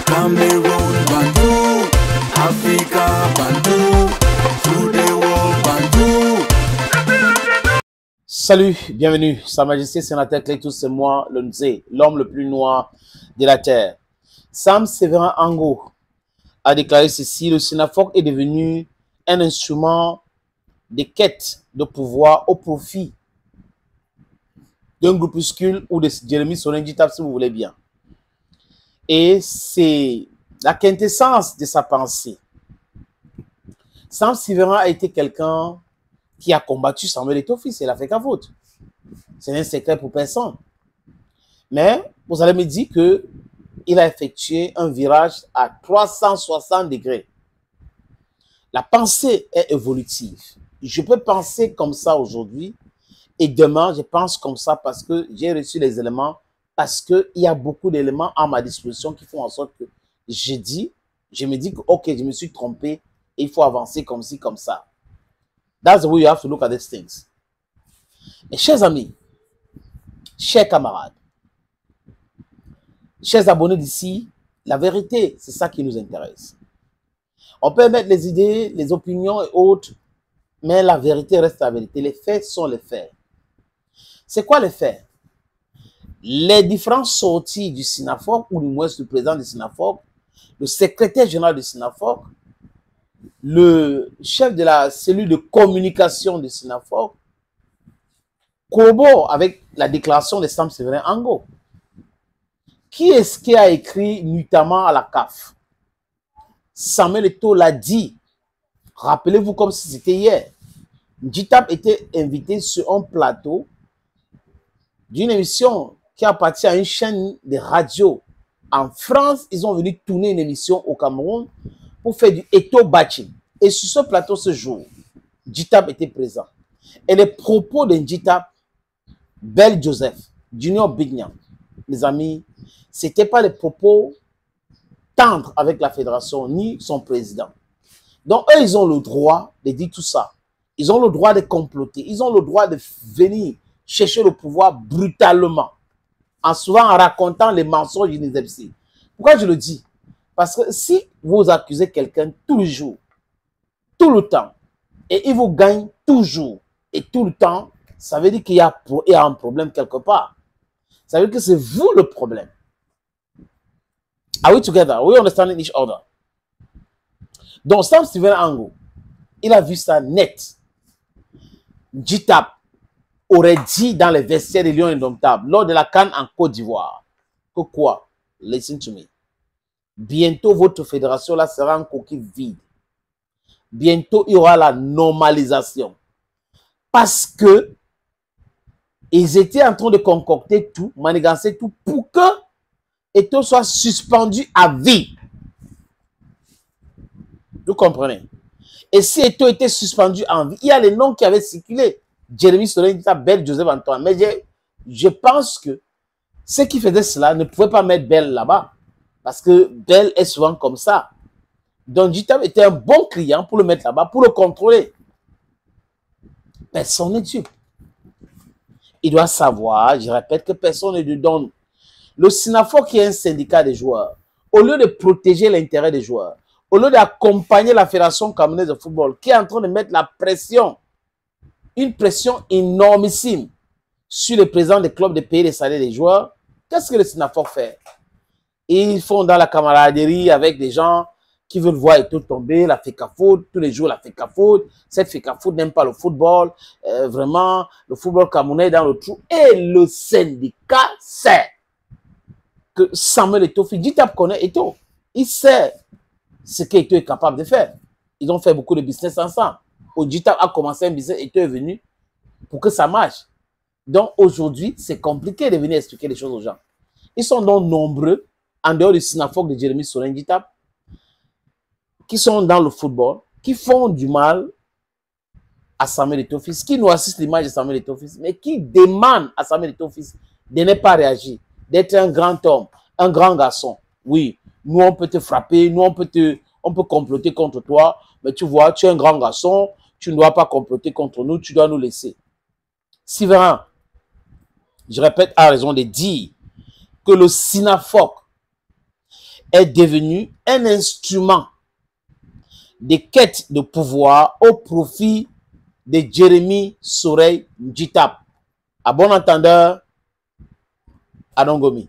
Cameroun, Bandou, Africa, Bandou, through the world, Bandou. Salut, bienvenue. Sa Majesté Sénateur Clétus, c'est moi, le Nzé, l'homme le plus noir de la terre. Sam Séverin Ango a déclaré ceci: le SYNAFOC est devenu un instrument de quête de pouvoir au profit d'un groupuscule ou de Jérémy Solengitab, si vous voulez bien. Et c'est la quintessence de sa pensée. Sam Séverin a été quelqu'un qui a combattu Samuel Eto'o-Fils et il a fait qu'à faute. C'est un secret pour personne. Mais vous allez me dire qu'il a effectué un virage à 360 degrés. La pensée est évolutive. Je peux penser comme ça aujourd'hui et demain, je pense comme ça parce que j'ai reçu les éléments, parce qu'il y a beaucoup d'éléments à ma disposition qui font en sorte que je me dis que ok, je me suis trompé et il faut avancer comme ci, comme ça. That's the way you have to look at these things. Mes chers amis, chers camarades, chers abonnés d'ici, la vérité, c'est ça qui nous intéresse. On peut mettre les idées, les opinions et autres, mais la vérité reste la vérité. Les faits sont les faits. C'est quoi les faits? Les différentes sorties du SYNAFOC, ou du moins du président du SYNAFOC, le secrétaire général du SYNAFOC, le chef de la cellule de communication du SYNAFOC, corrobore avec la déclaration de Sam Séverin Ango. Qui est-ce qui a écrit notamment à la CAF? Samuel Eto'o l'a dit. Rappelez-vous comme si c'était hier. Ndjitap était invité sur un plateau d'une émission qui appartient à une chaîne de radio. En France, ils ont venu tourner une émission au Cameroun pour faire du Eto'o bashing. Et sur ce plateau, ce jour, Ndjitap était présent. Et les propos de Ndjitap, Bel Joseph, Junior Bignan, mes amis, ce n'étaient pas les propos tendres avec la fédération ni son président. Donc, eux, ils ont le droit de dire tout ça. Ils ont le droit de comploter. Ils ont le droit de venir chercher le pouvoir brutalement, en souvent en racontant les mensonges inexistants. Pourquoi je le dis? Parce que si vous accusez quelqu'un tous les jours, tout le temps, et il vous gagne toujours et tout le temps, ça veut dire qu'il y a un problème quelque part. Ça veut dire que c'est vous le problème. Are we together? Are we understanding each other? Donc, Sam Séverin Ango, il a vu ça net. Ndjitap aurait dit dans les vestiaires des Lions Indomptables, lors de la CAN en Côte d'Ivoire, que quoi? Listen to me. Bientôt, votre fédération là sera en coquille vide. Bientôt, il y aura la normalisation. Parce que ils étaient en train de concocter tout, manigancer tout, pour que Eto'o soit suspendu à vie. Vous comprenez? Et si Eto'o était suspendu à vie, il y a les noms qui avaient circulé. Jérémy Solengitab, Bel Joseph Antoine. Mais je pense que ceux qui faisaient cela ne pouvaient pas mettre Bel là-bas. Parce que Bel est souvent comme ça. Donc Ndjitap était un bon client pour le mettre là-bas, pour le contrôler. Personne n'est dupe. Il doit savoir, je répète, que personne ne lui donne. Le SYNAFOC qui est un syndicat des joueurs, au lieu de protéger l'intérêt des joueurs, au lieu d'accompagner la Fédération camerounaise de football, qui est en train de mettre la pression, une pression énormissime sur les présidents des clubs de payer les salaires des joueurs, qu'est-ce que le SYNAFOC fait? Ils font dans la camaraderie avec des gens qui veulent voir Eto'o tomber, la FECAFOOT, tous les jours la FECAFOOT. Cette FECAFOOT n'aime pas le football. Vraiment, le football camerounais est dans le trou. Et le syndicat sait que Samuel Eto'o-Fils, Ndjitap connaît Eto'o. Il sait ce qu'Eto'o est capable de faire. Ils ont fait beaucoup de business ensemble. Ndjitap a commencé un business, Eto'o est venu pour que ça marche. Donc aujourd'hui, c'est compliqué de venir expliquer les choses aux gens. Ils sont donc nombreux, en dehors du SYNAFOC de Jérémy Solengitab, qui sont dans le football, qui font du mal à Samuel Eto'o-Fils, qui noircissent l'image de Samuel Eto'o-Fils, mais qui demandent à Samuel Eto'o-Fils de ne pas réagir, d'être un grand homme, un grand garçon. Oui, nous on peut te frapper, nous on peut comploter contre toi, mais tu vois, tu es un grand garçon, tu ne dois pas comploter contre nous, tu dois nous laisser. Séverin, je répète, a raison de dire que le SYNAFOC est devenu un instrument de quête de pouvoir au profit de Jérémie Soreille Njitap. À bon entendeur, Adongomi.